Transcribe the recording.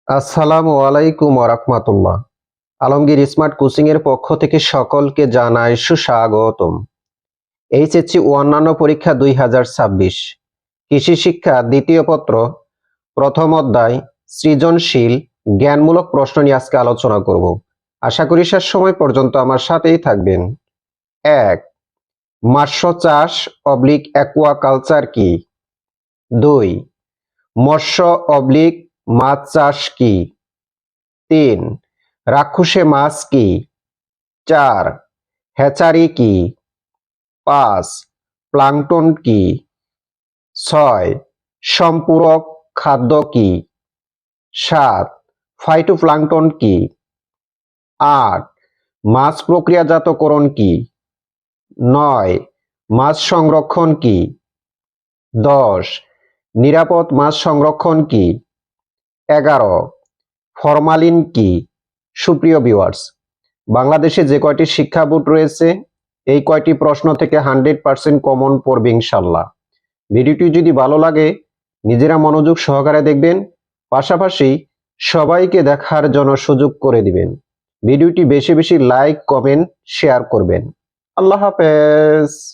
আসসালামু আলাইকুম ওয়া আলমগীর স্মার্ট কোচিং এর পক্ষ থেকে সকলকে জানাই সুস্বাগতম। এইচএসসি ও অন্যান্য পরীক্ষা 2026 কৃষি শিক্ষা দ্বিতীয় পত্র প্রথম অধ্যায় সৃজনশীল জ্ঞানমূলক প্রশ্ন নিয়ে আজকে আলোচনা করব। আশা করি শেষ সময় পর্যন্ত আমার সাথেই থাকবেন। 1. মৎস্য চাষ অ্যাকুয়াকালচার কি? 2. মৎস্য মাছ চাষ কি? 3. রাক্ষসে মাছ কি? 4. হ্যাচারি কি? 5. প্লাঙ্কটন কি? 6. সম্পূরক খাদ্য কি? 7. ফাইটোপ্লাঙ্কটন কি? 8. মাছ প্রক্রিয়াজাতকরণ কি? 9. মাছ সংরক্ষণ কি? 10. নিরাপদ মাছ সংরক্ষণ কি? 11. ফরমালিন কি? সুপ্রিয় ভিউয়ার্স, বাংলাদেশে যে কয়টি শিক্ষা বোর্ড রয়েছে এই কয়টি প্রশ্ন থেকে 100% কমন পড়বে ইনশাল্লাহ। ভিডিওটি যদি ভালো লাগে নিজেরা মনোযোগ সহকারে দেখবেন, পাশাপাশি সবাইকে দেখার জন্য সুযোগ করে দিবেন। ভিডিওটি বেশি বেশি লাইক, কমেন্ট, শেয়ার করবেন। আল্লাহ হাফেজ।